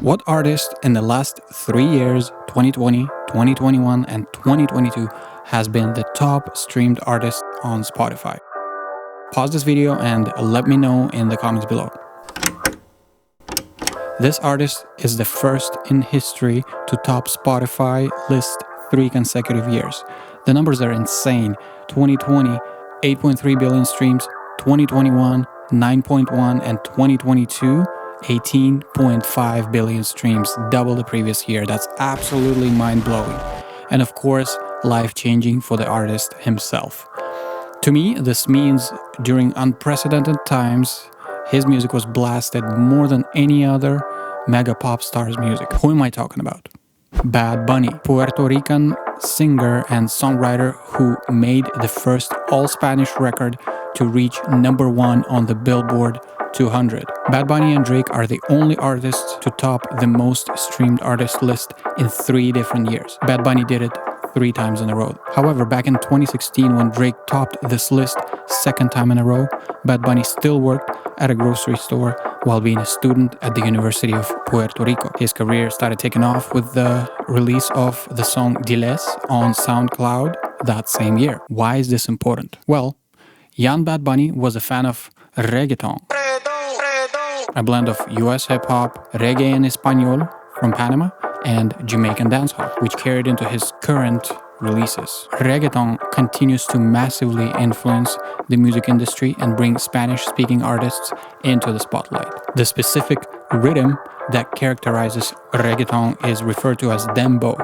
What artist in the last 3 years, 2020, 2021, and 2022, has been the top streamed artist on Spotify? Pause this video and let me know in the comments below. This artist is the first in history to top Spotify list 3 consecutive years. The numbers are insane. 2020, 8.3 billion streams, 2021, 9.1, and 2022, 18.5 billion streams, double the previous year. That's absolutely mind-blowing. And of course, life-changing for the artist himself. To me, this means during unprecedented times, his music was blasted more than any other mega pop star's music. Who am I talking about? Bad Bunny, Puerto Rican singer and songwriter who made the first all-Spanish record to reach #1 on the Billboard 200. Bad Bunny and Drake are the only artists to top the most streamed artist list in 3 different years. Bad Bunny did it 3 times in a row. However, back in 2016, when Drake topped this list 2nd time in a row, Bad Bunny still worked at a grocery store while being a student at the University of Puerto Rico. His career started taking off with the release of the song Diles on SoundCloud that same year. Why is this important? Well, young Bad Bunny was a fan of reggaeton, a blend of US hip-hop, reggae en español from Panama, and Jamaican dancehall, which carried into his current releases. Reggaeton continues to massively influence the music industry and bring Spanish-speaking artists into the spotlight. The specific rhythm that characterizes reggaeton is referred to as dembow.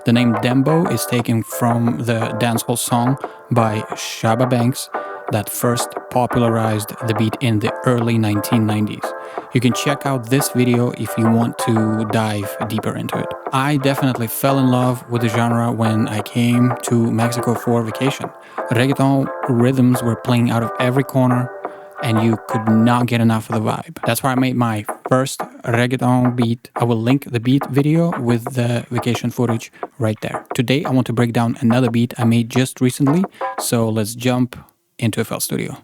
The name dembow is taken from the dancehall song by Shabba Banks that first popularized the beat in the early 1990s. You can check out this video if you want to dive deeper into it. I definitely fell in love with the genre when I came to Mexico for vacation. Reggaeton rhythms were playing out of every corner and you could not get enough of the vibe. That's why I made my first reggaeton beat. I will link the beat video with the vacation footage right there. Today I want to break down another beat I made just recently, so let's jump into FL Studio.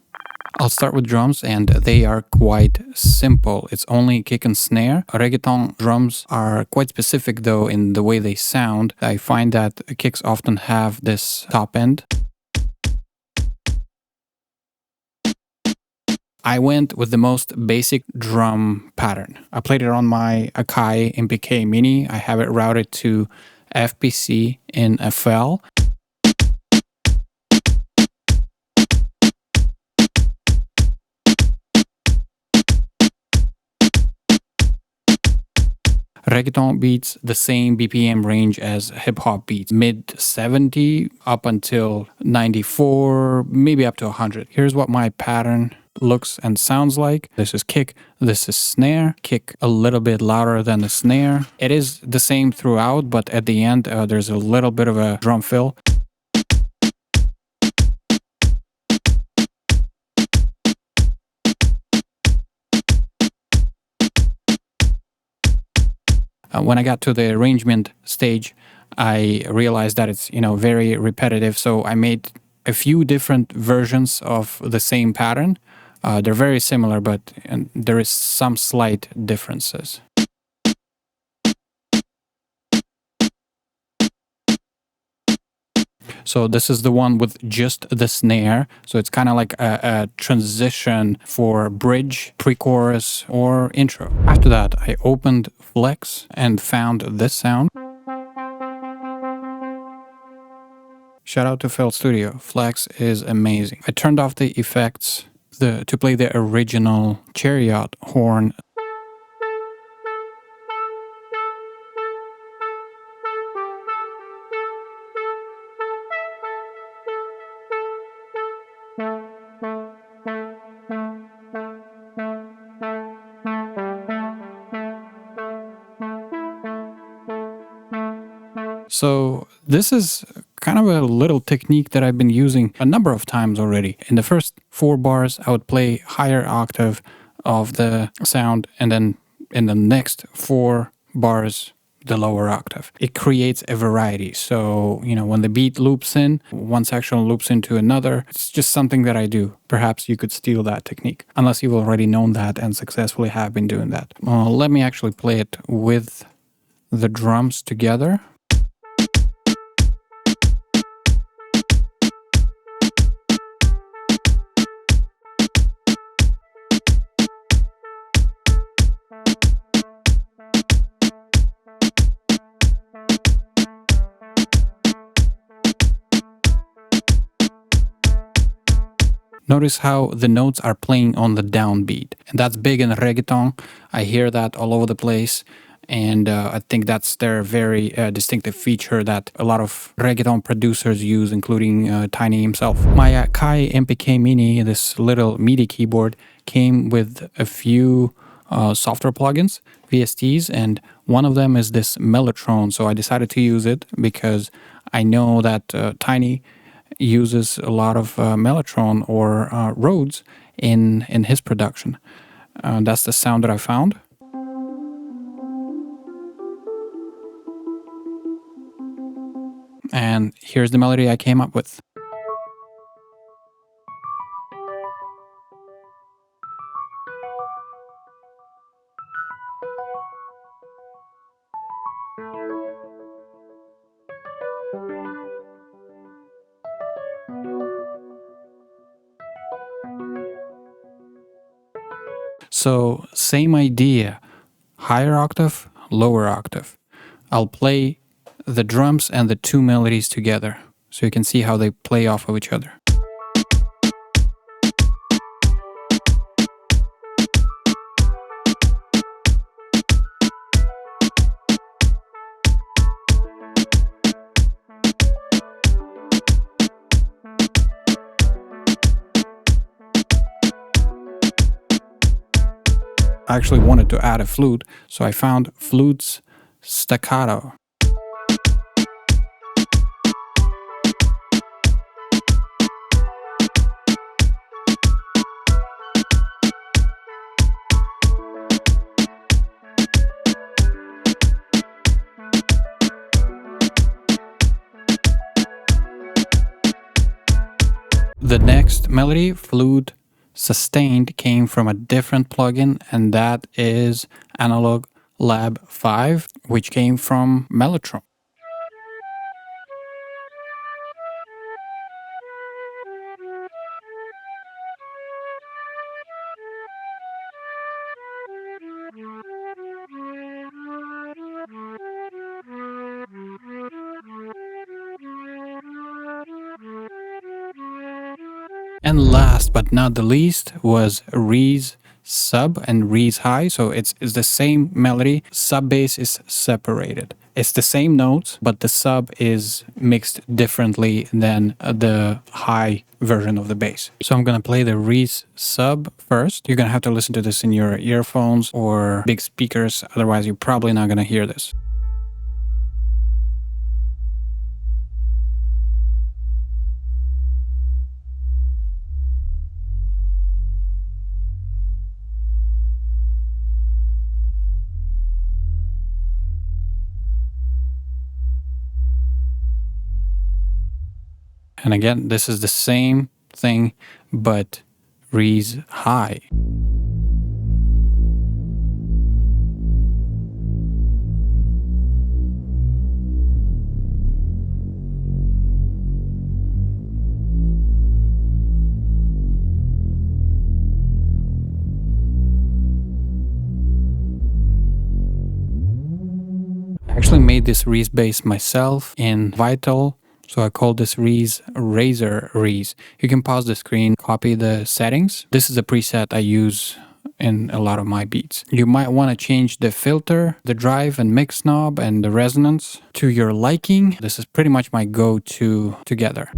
I'll start with drums, and they are quite simple. It's only kick and snare. Reggaeton drums are quite specific though in the way they sound. I find that kicks often have this top end. I went with the most basic drum pattern. I played it on my Akai MPK Mini. I have it routed to FPC in FL. Reggaeton beats the same BPM range as hip-hop beats, mid-70 up until 94, maybe up to 100. Here's what my pattern looks and sounds like. This is kick, this is snare, kick a little bit louder than the snare. It is the same throughout, but at the end there's a little bit of a drum fill. When I got to the arrangement stage, I realized that it's, very repetitive. So I made a few different versions of the same pattern. They're very similar, but there is some slight differences. So this is the one with just the snare. So it's kind of like a transition for bridge, pre-chorus, or intro. After that, I opened Flex and found this sound. Shout out to FL Studio. Flex is amazing. I turned off the effects to play the original chariot horn. So this is kind of a little technique that I've been using a number of times already. In the first 4 bars, I would play higher octave of the sound, and then in the next 4 bars, the lower octave. It creates a variety. So, you know, when the beat loops in, one section loops into another. It's just something that I do. Perhaps you could steal that technique, unless you've already known that and successfully have been doing that. Let me actually play it with the drums together. Notice how the notes are playing on the downbeat. And that's big in reggaeton. I hear that all over the place. And I think that's their very distinctive feature that a lot of reggaeton producers use, including Tiny himself. My Kai MPK Mini, this little MIDI keyboard, came with a few software plugins, VSTs, and one of them is this MELLOTRONE. So I decided to use it because I know that Tiny uses a lot of MELLOTRONE or Rhodes in his production. That's the sound that I found. And here's the melody I came up with. So same idea, higher octave, lower octave. I'll play the drums and the two melodies together so you can see how they play off of each other. I actually wanted to add a flute, so I found FLUTES staccato. The next melody, flute sustained, came from a different plugin, and that is Analog Lab 5, which came from MELLOTRONE. And last but not the least was REESE sub and REESE high. So it's the same melody, sub bass is separated. It's the same notes, but the sub is mixed differently than the high version of the bass. So I'm gonna play the REESE sub first. You're gonna have to listen to this in your earphones or big speakers, otherwise you're probably not gonna hear this. And again, this is the same thing, but REESE high. I actually made this REESE bass myself in Vital. So I call this REESE Razor REESE. You can pause the screen, copy the settings. This is a preset I use in a lot of my beats. You might want to change the filter, the drive and mix knob, and the resonance to your liking. This is pretty much my go-to together.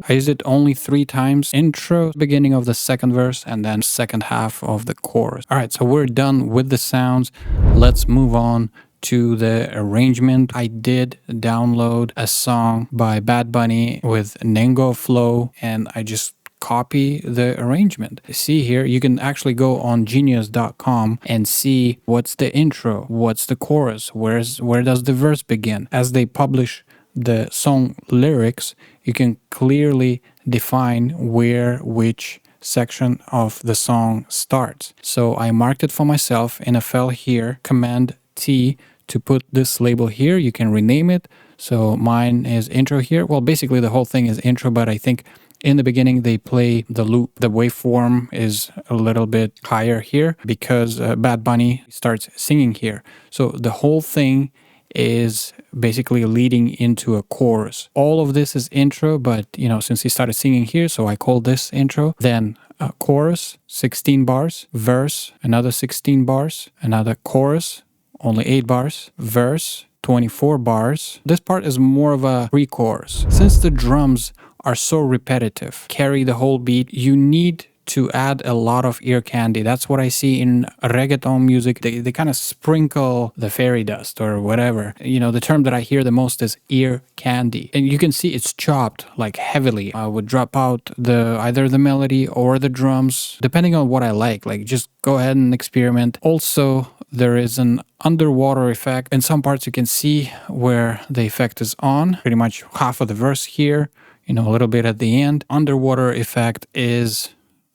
I used it only 3 times: intro, beginning of the second verse, and then second half of the chorus. All right, so we're done with the sounds. Let's move on to the arrangement. I did download a song by Bad Bunny with Nengo Flow, and I just copy the arrangement. See here, you can actually go on genius.com and see what's the intro, what's the chorus, where does the verse begin. As they publish the song lyrics, you can clearly define where which section of the song starts. So I marked it for myself in a file here, Command T to put this label here. You can rename it. So mine is intro here. Well, basically the whole thing is intro, but I think in the beginning they play the loop. The waveform is a little bit higher here because Bad Bunny starts singing here. So the whole thing is basically leading into a chorus. All of this is intro, but you know, since he started singing here, so I call this intro. Then chorus, 16 bars, verse, another 16 bars, another chorus, only 8 bars, verse, 24 bars. This part is more of a pre-chorus. Since the drums are so repetitive, carry the whole beat, you need to add a lot of ear candy. That's what I see in reggaeton music. They kind of sprinkle the fairy dust or whatever. You know, the term that I hear the most is ear candy. And you can see it's chopped like heavily. I would drop out either the melody or the drums, depending on what I like. Like just go ahead and experiment. Also, there is an underwater effect. In some parts you can see where the effect is on. Pretty much half of the verse here, you know, a little bit at the end. Underwater effect is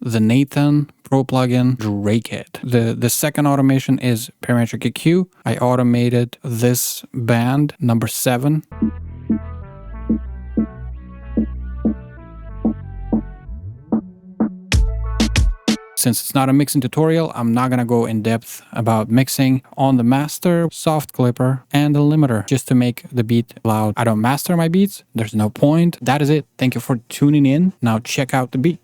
the Nathan Pro plugin Drake It. The second automation is parametric EQ. I automated this band, number 7. Since it's not a mixing tutorial, I'm not gonna go in depth about mixing. On the master, soft clipper, and the limiter, just to make the beat loud. I don't master my beats, there's no point. That is it. Thank you for tuning in. Now check out the beat.